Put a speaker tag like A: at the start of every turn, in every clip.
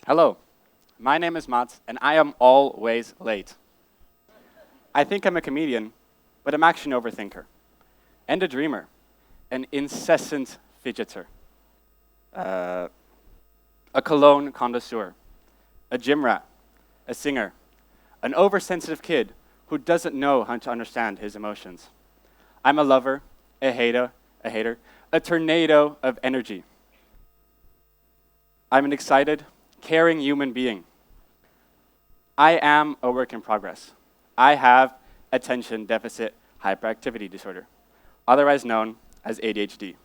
A: Hello, my name is Mats, and I am always late. I think I'm a comedian, but I'm actually an overthinker, and a dreamer, an incessant fidgeter, uh, a cologne connoisseur, a gym rat, a singer, an oversensitive kid who doesn't know how to understand his emotions. I'm a lover, a hater, a tornado of energy. I'm an excited, caring human being. I am a work in progress. I have attention deficit hyperactivity disorder, otherwise known as ADHD.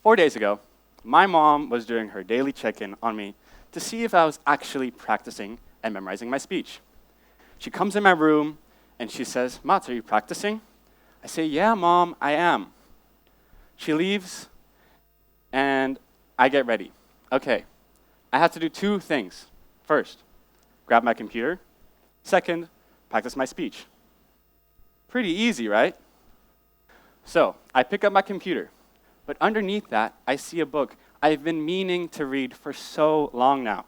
A: 4 days ago, my mom was doing her daily check-in on me to see if I was actually practicing and memorizing my speech. She comes in my room and she says, "Mats, are you practicing?" I say, "Yeah, Mom, I am." She leaves and I get ready. Okay, I have to do two things. First, grab my computer. Second, practice my speech. Pretty easy, right? So, I pick up my computer, but underneath that, I see a book I've been meaning to read for so long now.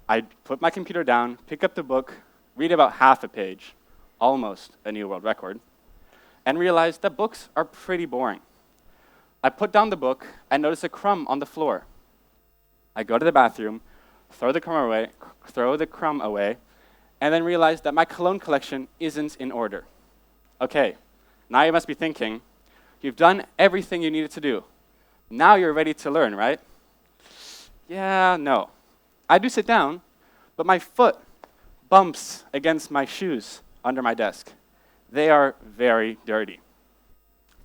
A: I put my computer down, pick up the book, read about half a page, almost a new world record, and realize that books are pretty boring. I put down the book and notice a crumb on the floor. I go to the bathroom, throw the crumb away, and then realize that my cologne collection isn't in order. Okay, now you must be thinking, you've done everything you needed to do. Now you're ready to learn, right? Yeah, no. I do sit down, but my foot bumps against my shoes under my desk. They are very dirty.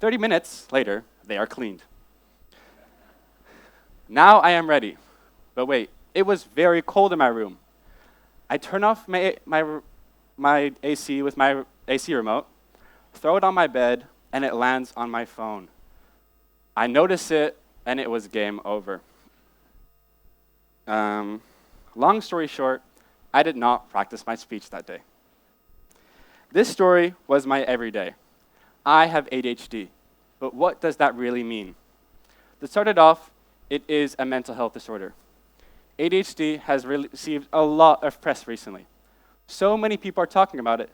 A: 30 minutes later, they are cleaned. Now I am ready. But wait, it was very cold in my room. I turn off my AC with my AC remote, throw it on my bed, and it lands on my phone. I notice it, and it was game over. Long story short, I did not practice my speech that day. This story was my everyday. I have ADHD, but what does that really mean? To start it off, it is a mental health disorder. ADHD has received a lot of press recently. So many people are talking about it.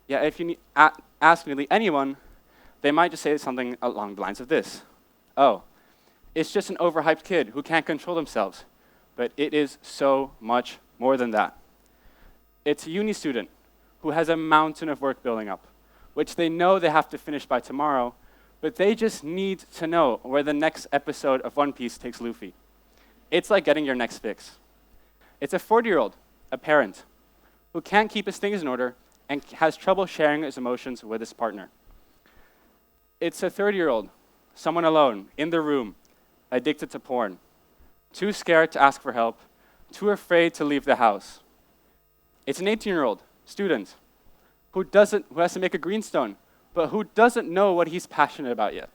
A: Yeah, if you ask nearly anyone, they might just say something along the lines of this. Oh, it's just an overhyped kid who can't control themselves. But it is so much more than that. It's a uni student who has a mountain of work building up, which they know they have to finish by tomorrow, but they just need to know where the next episode of One Piece takes Luffy. It's like getting your next fix. It's a 40-year-old, a parent, who can't keep his things in order and has trouble sharing his emotions with his partner. It's a 30-year-old, someone alone, in the room, addicted to porn, too scared to ask for help, too afraid to leave the house. It's an 18-year-old student who has to make a Greenstone, but who doesn't know what he's passionate about yet,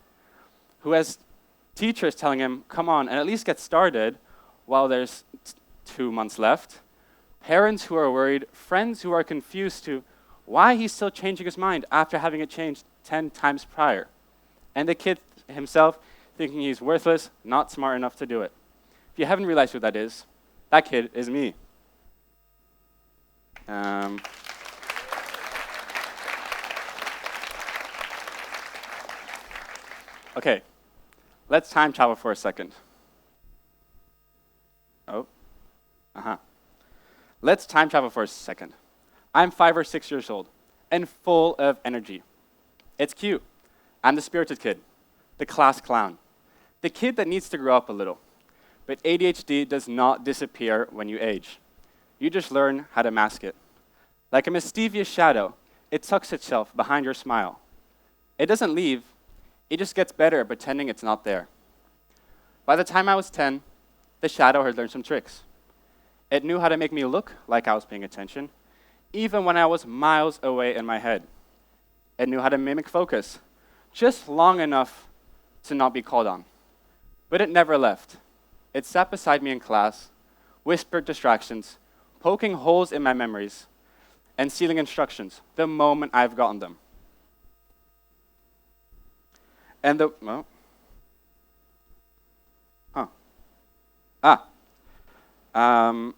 A: who has teachers telling him, come on, and at least get started while there's 2 months left, parents who are worried, friends who are confused to why he's still changing his mind after having it changed 10 times prior, and the kid himself thinking he's worthless, not smart enough to do it. If you haven't realized who that kid is me. Okay, let's time travel for a second. Let's time travel for a second. I'm 5 or 6 years old and full of energy. It's cute. I'm the spirited kid, the class clown, the kid that needs to grow up a little. But ADHD does not disappear when you age. You just learn how to mask it. Like a mischievous shadow, it tucks itself behind your smile. It doesn't leave, it just gets better at pretending it's not there. By the time I was 10, the shadow had learned some tricks. It knew how to make me look like I was paying attention, even when I was miles away in my head. It knew how to mimic focus, just long enough to not be called on. But it never left. It sat beside me in class, whispered distractions, poking holes in my memories, and stealing instructions the moment I've gotten them. And And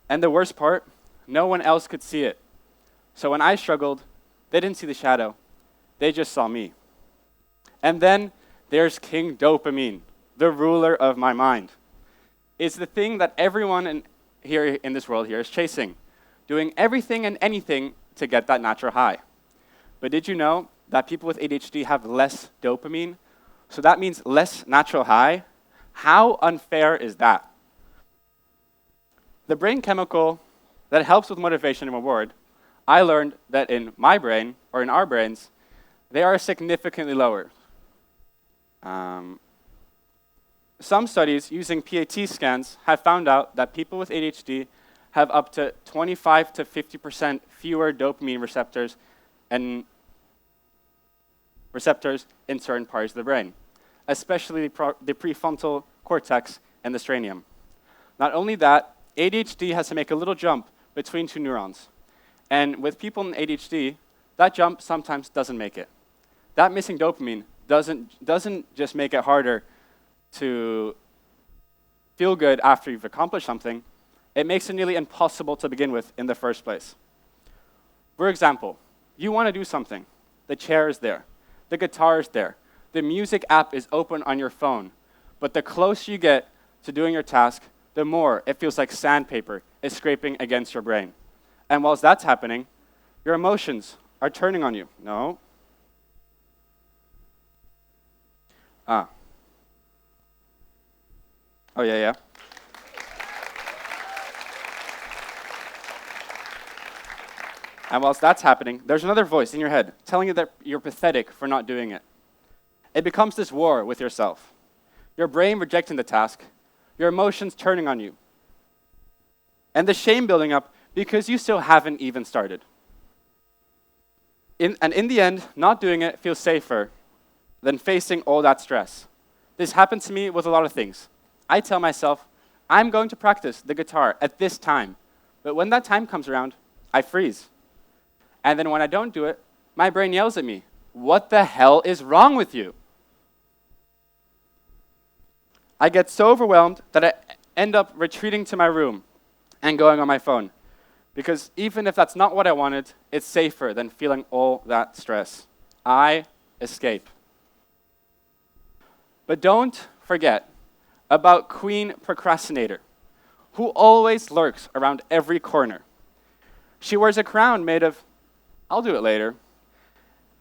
A: the worst part, no one else could see it. So when I struggled, they didn't see the shadow. They just saw me. And then there's King Dopamine, the ruler of my mind. It's the thing that everyone here in this world here is chasing, doing everything and anything to get that natural high. But did you know that people with ADHD have less dopamine? So that means less natural high. How unfair is that? The brain chemical that helps with motivation and reward, I learned that in my brain, or in our brains, they are significantly lower. Some studies using PAT scans have found out that people with ADHD have up to 25 to 50% fewer dopamine receptors in certain parts of the brain, especially the prefrontal cortex and the striatum. Not only that, ADHD has to make a little jump between two neurons. And with people in ADHD, that jump sometimes doesn't make it. That missing dopamine doesn't just make it harder to feel good after you've accomplished something, it makes it nearly impossible to begin with in the first place. For example, you want to do something. The chair is there. The guitar is there. The music app is open on your phone. But the closer you get to doing your task, the more it feels like sandpaper is scraping against your brain. And whilst that's happening, your emotions are turning on you. No. Oh, yeah. And whilst that's happening, there's another voice in your head telling you that you're pathetic for not doing it. It becomes this war with yourself. Your brain rejecting the task, your emotions turning on you, and the shame building up because you still haven't even started. And in the end, not doing it feels safer than facing all that stress. This happens to me with a lot of things. I tell myself, I'm going to practice the guitar at this time. But when that time comes around, I freeze. And then when I don't do it, my brain yells at me, "What the hell is wrong with you?" I get so overwhelmed that I end up retreating to my room and going on my phone. Because even if that's not what I wanted, it's safer than feeling all that stress. I escape. But don't forget about Queen Procrastinator, who always lurks around every corner. She wears a crown made of, "I'll do it later."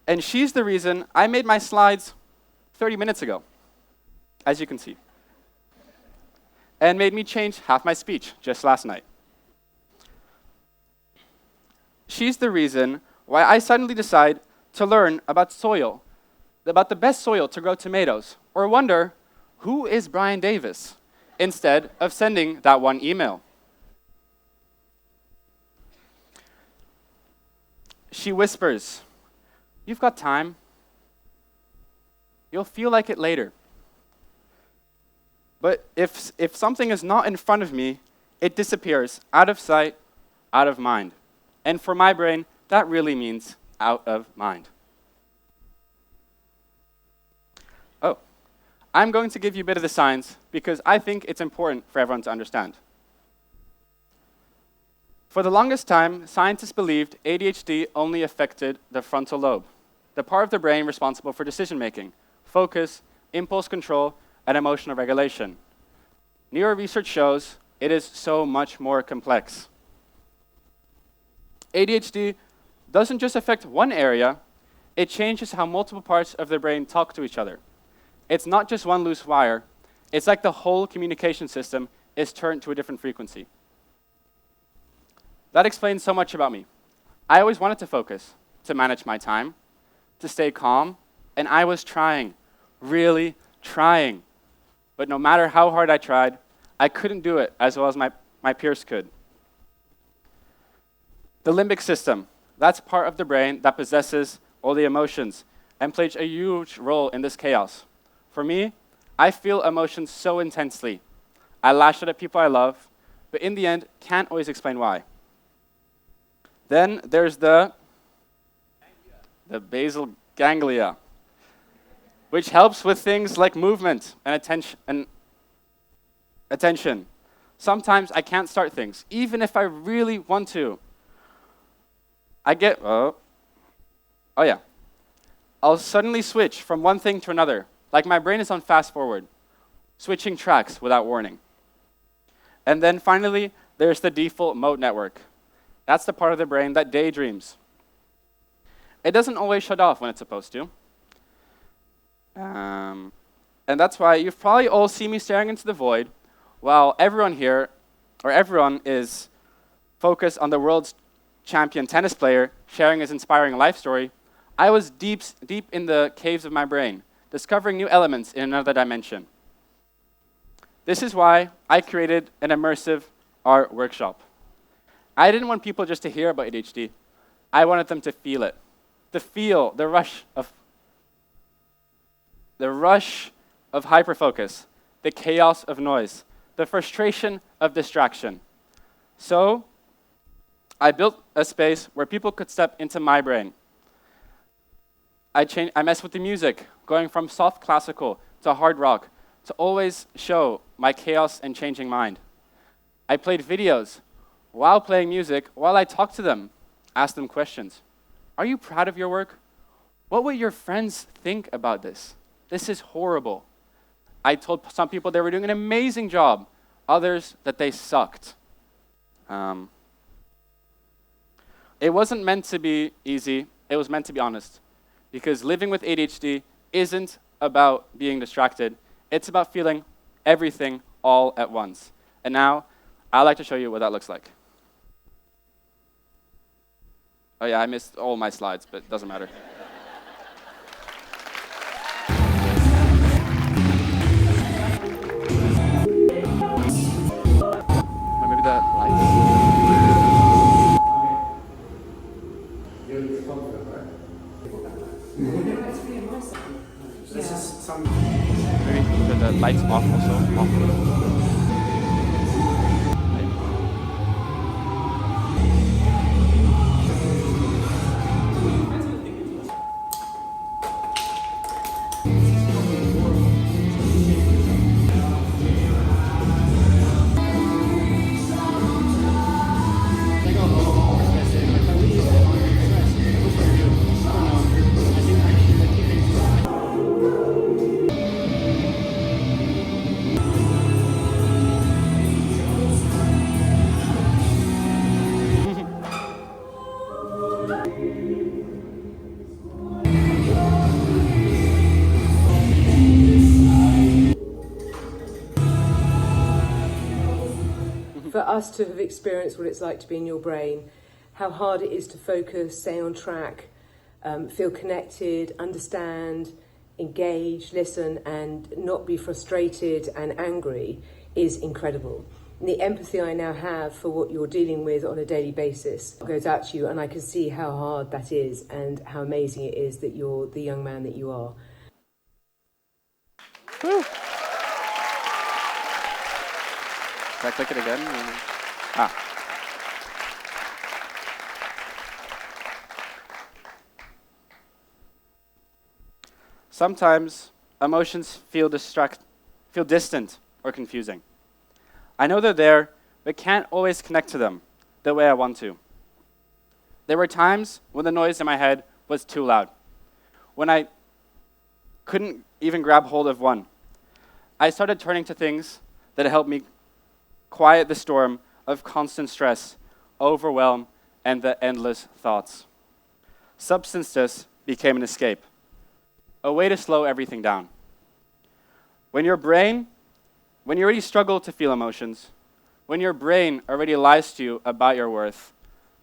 A: And she's the reason I made my slides 30 minutes ago, as you can see. And made me change half my speech just last night. She's the reason why I suddenly decide to learn about soil, about the best soil to grow tomatoes, or wonder, who is Brian Davis, instead of sending that one email. She whispers, "You've got time. You'll feel like it later." But if something is not in front of me, it disappears, out of sight, out of mind. And for my brain, that really means out of mind. Oh, I'm going to give you a bit of the science because I think it's important for everyone to understand. For the longest time, scientists believed ADHD only affected the frontal lobe, the part of the brain responsible for decision-making, focus, impulse control, and emotional regulation. Neuro research shows it is so much more complex. ADHD doesn't just affect one area, it changes how multiple parts of the brain talk to each other. It's not just one loose wire, it's like the whole communication system is turned to a different frequency. That explains so much about me. I always wanted to focus, to manage my time, to stay calm, and I was trying, really trying. But no matter how hard I tried, I couldn't do it as well as my peers could. The limbic system, that's part of the brain that possesses all the emotions and plays a huge role in this chaos. For me, I feel emotions so intensely. I lash out at people I love, but in the end, can't always explain why. Then there's the basal ganglia, which helps with things like movement and attention. Sometimes I can't start things, even if I really want to. Oh yeah. I'll suddenly switch from one thing to another, like my brain is on fast forward, switching tracks without warning. And then finally, there's the default mode network. That's the part of the brain that daydreams. It doesn't always shut off when it's supposed to. And that's why you've probably all seen me staring into the void while everyone is focused on the world's champion tennis player sharing his inspiring life story. I was deep in the caves of my brain, discovering new elements in another dimension. This is why I created an immersive art workshop. I didn't want people just to hear about ADHD. I wanted them to feel it, to feel the rush of hyperfocus, the chaos of noise, the frustration of distraction. So I built a space where people could step into my brain. I messed with the music, going from soft classical to hard rock, to always show my chaos and changing mind. I played videos while playing music, while I talked to them, asked them questions. Are you proud of your work? What would your friends think about this? This is horrible. I told some people they were doing an amazing job, others that they sucked. It wasn't meant to be easy, it was meant to be honest. Because living with ADHD isn't about being distracted, it's about feeling everything all at once. And now, I'd like to show you what that looks like. Oh yeah, I missed all my slides, but it doesn't matter. Maybe the lights. This is some. Maybe the lights off also. Off.
B: For us to have experienced what it's like to be in your brain, how hard it is to focus, stay on track, feel connected, understand, engage, listen, and not be frustrated and angry is incredible. And the empathy I now have for what you're dealing with on a daily basis goes out to you, and I can see how hard that is and how amazing it is that you're the young man that you are.
A: Woo. Should I click it again? Sometimes emotions feel distant or confusing. I know they're there, but can't always connect to them the way I want to. There were times when the noise in my head was too loud, when I couldn't even grab hold of one. I started turning to things that helped me quiet the storm of constant stress, overwhelm, and the endless thoughts. Substances became an escape, a way to slow everything down. When you already struggle to feel emotions, when your brain already lies to you about your worth,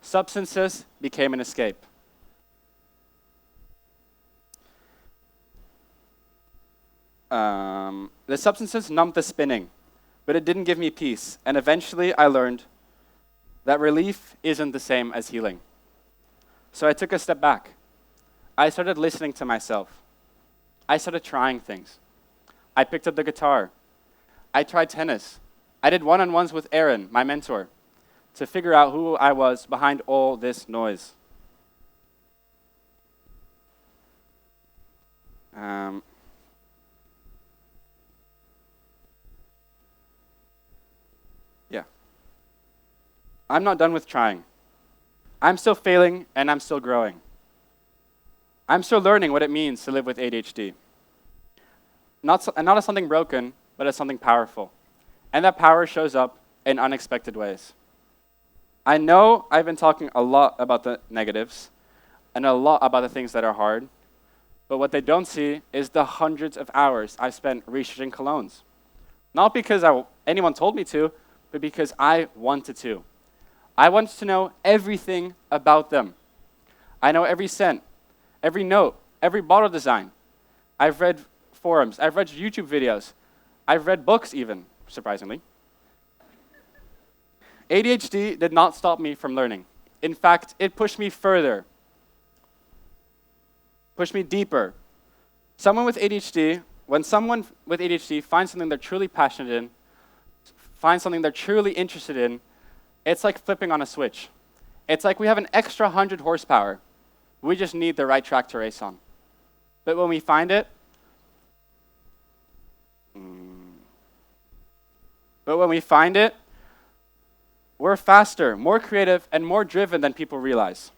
A: substances became an escape. The substances numbed the spinning, but it didn't give me peace. And eventually I learned that relief isn't the same as healing. So I took a step back. I started listening to myself. I started trying things. I picked up the guitar. I tried tennis. I did one-on-ones with Aaron, my mentor, to figure out who I was behind all this noise. I'm not done with trying. I'm still failing, and I'm still growing. I'm still learning what it means to live with ADHD. Not as something broken, but as something powerful. And that power shows up in unexpected ways. I know I've been talking a lot about the negatives and a lot about the things that are hard, but what they don't see is the hundreds of hours I've spent researching colognes. Not because anyone told me to, but because I wanted to. I wanted to know everything about them. I know every scent, every note, every bottle design. I've read forums, I've read YouTube videos, I've read books even, surprisingly. ADHD did not stop me from learning. In fact, it pushed me further, pushed me deeper. When someone with ADHD finds something they're truly passionate in, finds something they're truly interested in, it's like flipping on a switch. It's like we have an extra 100 horsepower. We just need the right track to race on. But when we find it, we're faster, more creative, and more driven than people realize.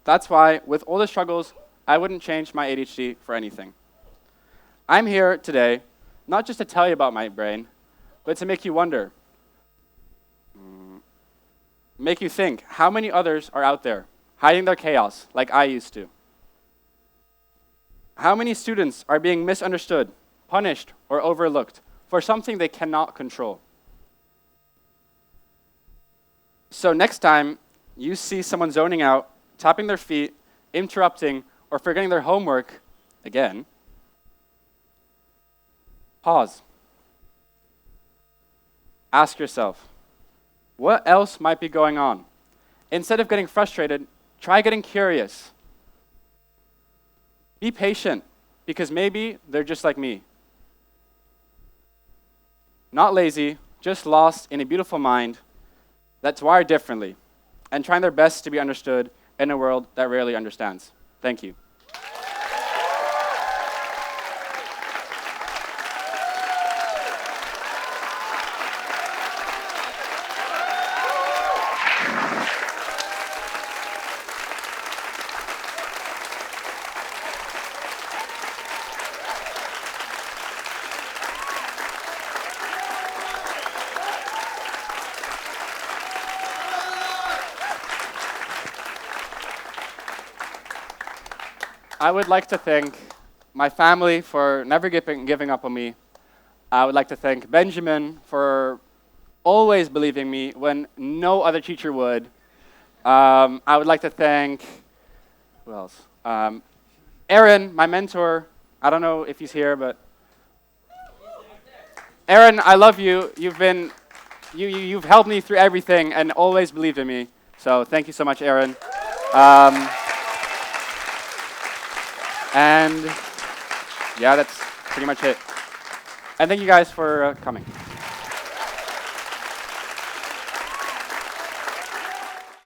A: That's why, with all the struggles, I wouldn't change my ADHD for anything. I'm here today, not just to tell you about my brain, but to make you wonder, make you think, how many others are out there, hiding their chaos like I used to? How many students are being misunderstood, punished, or overlooked for something they cannot control? So next time you see someone zoning out, tapping their feet, interrupting, or forgetting their homework, again, pause. Ask yourself, what else might be going on? Instead of getting frustrated, try getting curious. Be patient, because maybe they're just like me. Not lazy, just lost in a beautiful mind that's wired differently, and trying their best to be understood in a world that rarely understands. Thank you. I would like to thank my family for never giving up on me. I would like to thank Benjamin for always believing me when no other teacher would. I would like to thank, who else? Aaron, my mentor. I don't know if he's here, but Aaron, I love you. You've helped me through everything and always believed in me. So thank you so much, Aaron. And yeah, that's pretty much it. And thank you guys for coming.